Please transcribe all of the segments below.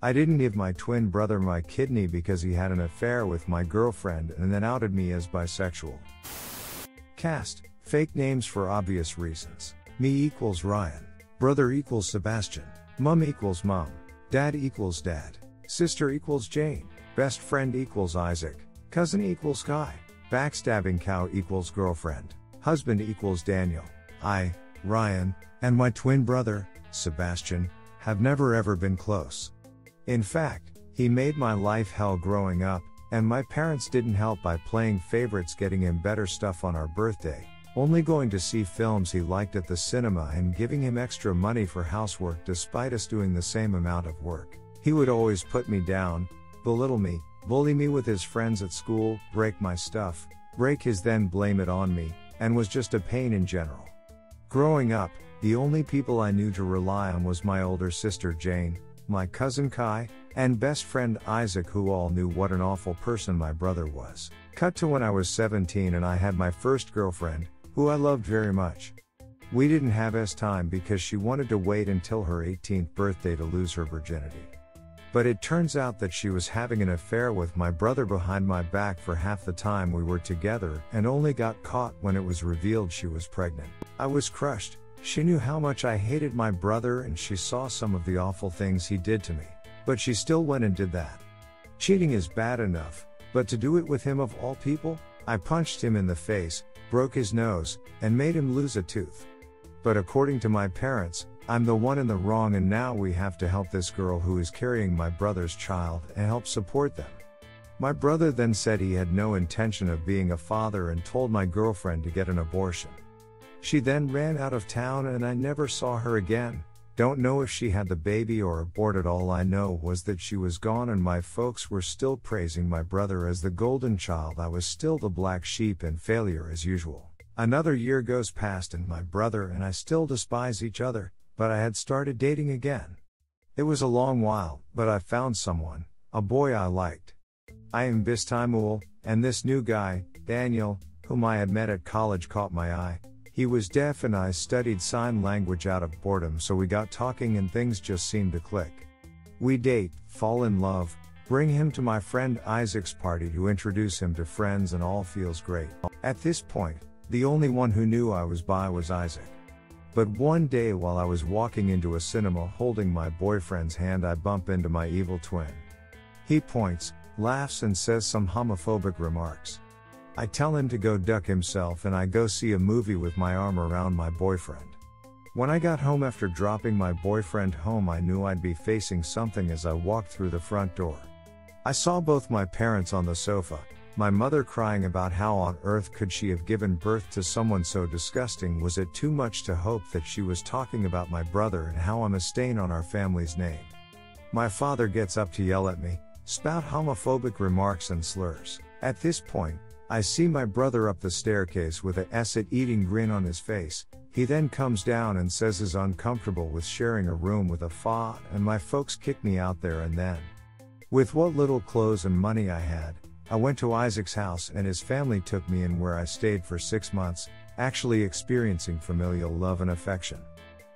I didn't give my twin brother my kidney because he had an affair with my girlfriend and then outed me as bisexual. Cast, fake names for obvious reasons. Me equals Ryan. Brother equals Sebastian. Mum equals Mum. Dad equals Dad. Sister equals Jane. Best friend equals Isaac. Cousin equals Kai. Backstabbing cow equals girlfriend. Husband equals Daniel. I, Ryan, and my twin brother, Sebastian, have never ever been close. In fact, he made my life hell growing up, and my parents didn't help by playing favorites, getting him better stuff on our birthday, only going to see films he liked at the cinema, and giving him extra money for housework despite us doing the same amount of work. He would always put me down, belittle me, bully me with his friends at school, break my stuff, break his, then blame it on me, and was just a pain in general. Growing up, the only people I knew to rely on was my older sister Jane, my cousin Kai, and best friend Isaac, who all knew what an awful person my brother was. Cut to when I was 17 and I had my first girlfriend, who I loved very much. We didn't have time because she wanted to wait until her 18th birthday to lose her virginity. But it turns out that she was having an affair with my brother behind my back for half the time we were together, and only got caught when it was revealed she was pregnant. I was crushed. She knew how much I hated my brother and she saw some of the awful things he did to me. But she still went and did that. Cheating is bad enough, but to do it with him of all people? I punched him in the face, broke his nose, and made him lose a tooth. But according to my parents, I'm the one in the wrong, and now we have to help this girl who is carrying my brother's child and help support them. My brother then said he had no intention of being a father and told my girlfriend to get an abortion. She then ran out of town and I never saw her again. Don't know if she had the baby or aborted. All I know was that she was gone, and my folks were still praising my brother as the golden child. I was still the black sheep and failure as usual. Another year goes past and my brother and I still despise each other, but I had started dating again. It was a long while, but I found someone, a boy I liked. I am bisexual, and this new guy, Daniel, whom I had met at college, caught my eye. He was deaf and I studied sign language out of boredom, so we got talking and things just seemed to click. We date, fall in love, bring him to my friend Isaac's party to introduce him to friends, and all feels great. At this point, the only one who knew I was bi was Isaac. But one day while I was walking into a cinema holding my boyfriend's hand, I bump into my evil twin. He points, laughs and says some homophobic remarks. I tell him to go duck himself and I go see a movie with my arm around my boyfriend. When I got home after dropping my boyfriend home, I knew I'd be facing something as I walked through the front door. I saw both my parents on the sofa, my mother crying about how on earth could she have given birth to someone so disgusting. Was it too much to hope that she was talking about my brother and how I'm a stain on our family's name? My father gets up to yell at me, spout homophobic remarks and slurs. At this point, I see my brother up the staircase with a eating grin on his face. He then comes down and says he's uncomfortable with sharing a room with a fa, and my folks kicked me out there and then. With what little clothes and money I had, I went to Isaac's house and his family took me in, where I stayed for 6 months, actually experiencing familial love and affection.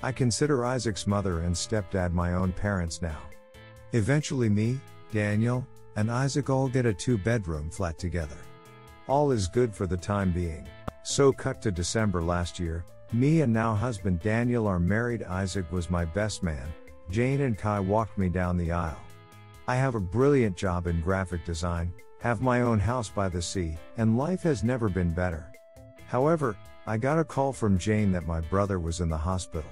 I consider Isaac's mother and stepdad my own parents now. Eventually me, Daniel, and Isaac all get a 2-bedroom flat together. All is good for the time being. So cut to December last year, me and now husband Daniel are married. Isaac was my best man. Jane and Kai walked me down the aisle. I have a brilliant job in graphic design, have my own house by the sea, and life has never been better. However, I got a call from Jane that my brother was in the hospital.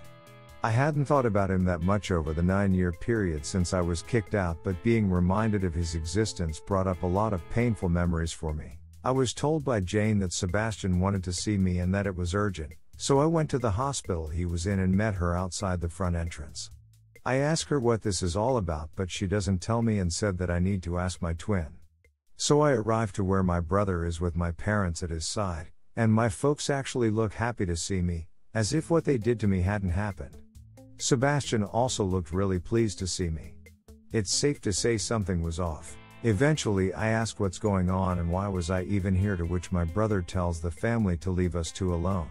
I hadn't thought about him that much over the 9-year period since I was kicked out, but being reminded of his existence brought up a lot of painful memories for me. I was told by Jane that Sebastian wanted to see me and that it was urgent, so I went to the hospital he was in and met her outside the front entrance. I asked her what this is all about, but she doesn't tell me and said that I need to ask my twin. So I arrived to where my brother is with my parents at his side, and my folks actually look happy to see me, as if what they did to me hadn't happened. Sebastian also looked really pleased to see me. It's safe to say something was off. Eventually I asked what's going on and why was I even here, to which my brother tells the family to leave us two alone.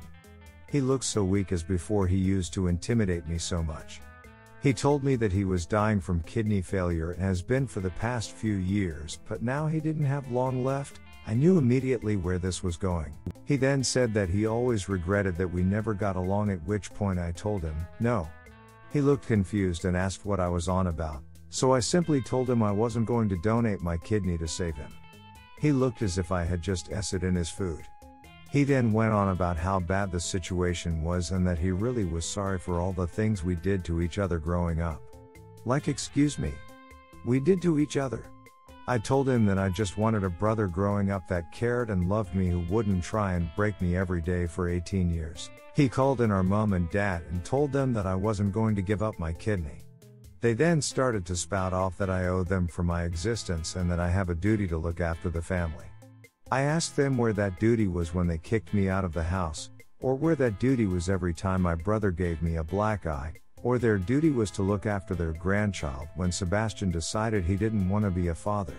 He looks so weak as before he used to intimidate me so much. He told me that he was dying from kidney failure and has been for the past few years, but now he didn't have long left. I knew immediately where this was going. He then said that he always regretted that we never got along, at which point I told him, no. He looked confused and asked what I was on about, so I simply told him I wasn't going to donate my kidney to save him. He looked as if I had just acid in his food. He then went on about how bad the situation was and that he really was sorry for all the things we did to each other growing up. Like, excuse me? We did to each other? I told him that I just wanted a brother growing up that cared and loved me, who wouldn't try and break me every day for 18 years. He called in our mom and dad and told them that I wasn't going to give up my kidney. They then started to spout off that I owe them for my existence and that I have a duty to look after the family. I asked them where that duty was when they kicked me out of the house, or where that duty was every time my brother gave me a black eye, or their duty was to look after their grandchild when Sebastian decided he didn't want to be a father.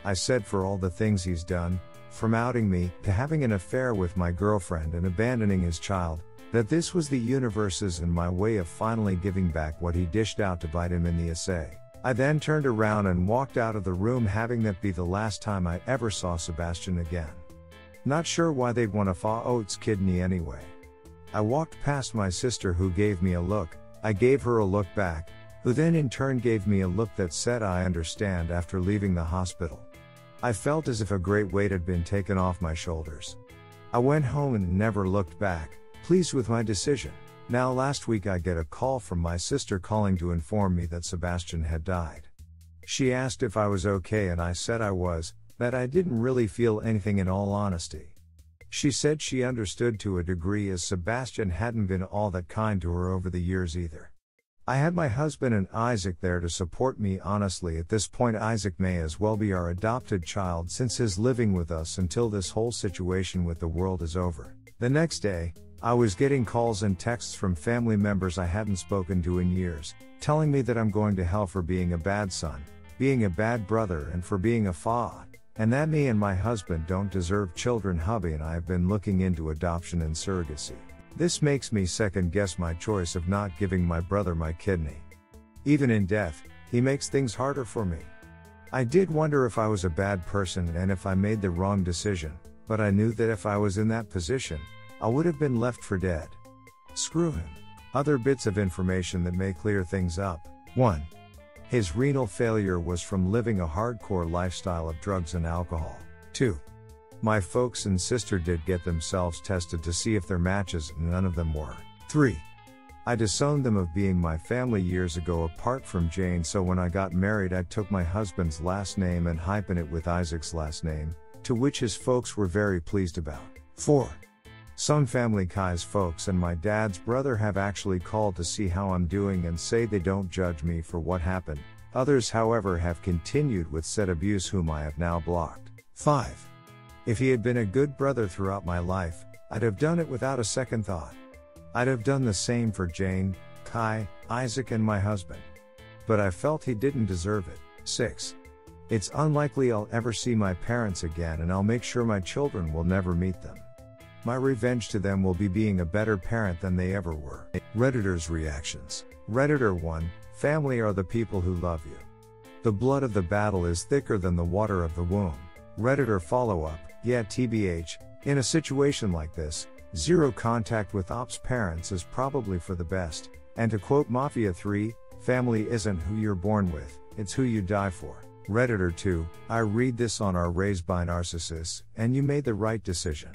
I said for all the things he's done, from outing me, to having an affair with my girlfriend and abandoning his child, that this was the universe's and my way of finally giving back what he dished out to bite him in the essay. I then turned around and walked out of the room, having that be the last time I ever saw Sebastian again. Not sure why they'd want to fa Oates' kidney anyway. I walked past my sister, who gave me a look. I gave her a look back, who then in turn gave me a look that said I understand, after leaving the hospital. I felt as if a great weight had been taken off my shoulders. I went home and never looked back, pleased with my decision. Now last week I get a call from my sister calling to inform me that Sebastian had died. She asked if I was okay and I said I was, that I didn't really feel anything in all honesty. She said she understood to a degree, as Sebastian hadn't been all that kind to her over the years either. I had my husband and Isaac there to support me. Honestly, at this point Isaac may as well be our adopted child, since his living with us until this whole situation with the world is over. The next day, I was getting calls and texts from family members I hadn't spoken to in years, telling me that I'm going to hell for being a bad son, being a bad brother, and for being a fa, and that me and my husband don't deserve children. Hubby and I have been looking into adoption and surrogacy. This makes me second guess my choice of not giving my brother my kidney. Even in death, he makes things harder for me. I did wonder if I was a bad person and if I made the wrong decision, but I knew that if I was in that position, I would have been left for dead. Screw him. Other bits of information that may clear things up. 1. His renal failure was from living a hardcore lifestyle of drugs and alcohol. 2. My folks and sister did get themselves tested to see if they're matches, and none of them were. 3. I disowned them of being my family years ago apart from Jane, so when I got married I took my husband's last name and hyphen it with Isaac's last name, to which his folks were very pleased about. 4. Some family Kai's folks and my dad's brother have actually called to see how I'm doing and say they don't judge me for what happened. Others, however, have continued with said abuse, whom I have now blocked. 5. If he had been a good brother throughout my life, I'd have done it without a second thought. I'd have done the same for Jane, Kai, Isaac and my husband. But I felt he didn't deserve it. 6. It's unlikely I'll ever see my parents again, and I'll make sure my children will never meet them. My revenge to them will be being a better parent than they ever were. Redditors' reactions. Redditor 1, family are the people who love you. The blood of the battle is thicker than the water of the womb. Redditor follow-up, yeah, TBH, in a situation like this, zero contact with ops parents is probably for the best. And to quote Mafia 3, family isn't who you're born with, it's who you die for. Redditor 2, I read this on our Raised by Narcissists, and you made the right decision.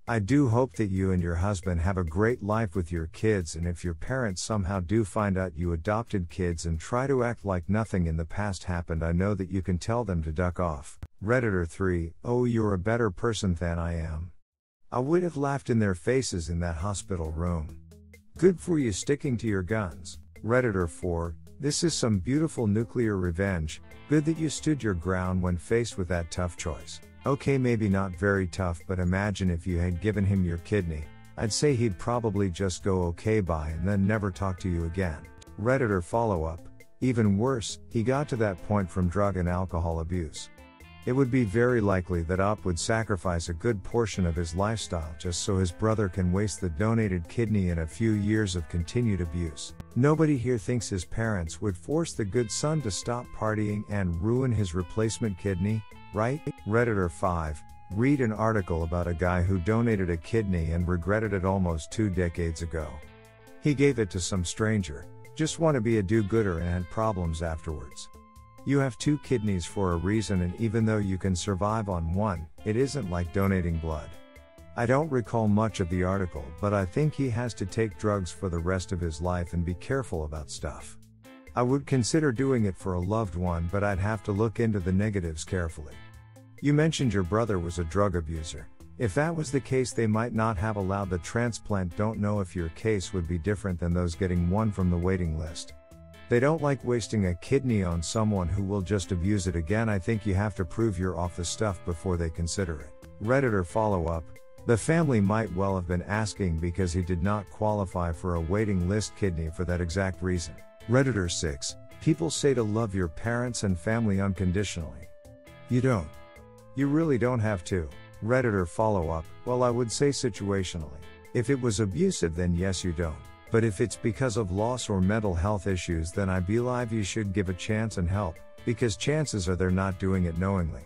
I do hope that you and your husband have a great life with your kids, and if your parents somehow do find out you adopted kids and try to act like nothing in the past happened, I know that you can tell them to duck off. Redditor 3, oh, you're a better person than I am. I would have laughed in their faces in that hospital room. Good for you sticking to your guns. Redditor 4, this is some beautiful nuclear revenge. Good that you stood your ground when faced with that tough choice. Okay, maybe not very tough, but imagine if you had given him your kidney. I'd say he'd probably just go okay bye and then never talk to you again. Redditor follow-up, even worse, he got to that point from drug and alcohol abuse. It would be very likely that Op would sacrifice a good portion of his lifestyle just so his brother can waste the donated kidney in a few years of continued abuse. Nobody here thinks his parents would force the good son to stop partying and ruin his replacement kidney, right? Redditor 5. Read an article about a guy who donated a kidney and regretted it almost 2 decades ago. He gave it to some stranger, just want to be a do-gooder, and had problems afterwards. You have 2 kidneys for a reason, and even though you can survive on one, it isn't like donating blood. I don't recall much of the article, but I think he has to take drugs for the rest of his life and be careful about stuff. I would consider doing it for a loved one, but I'd have to look into the negatives carefully. You mentioned your brother was a drug abuser. If that was the case, they might not have allowed the transplant. Don't know if your case would be different than those getting one from the waiting list. They don't like wasting a kidney on someone who will just abuse it again. I think you have to prove you're off the stuff before they consider it. Redditor follow-up. The family might well have been asking because he did not qualify for a waiting list kidney for that exact reason. Redditor 6. People say to love your parents and family unconditionally. You don't. You really don't have to. Redditor follow-up. Well, I would say situationally. If it was abusive, then yes, you don't. But if it's because of loss or mental health issues, then I believe you should give a chance and help, because chances are they're not doing it knowingly.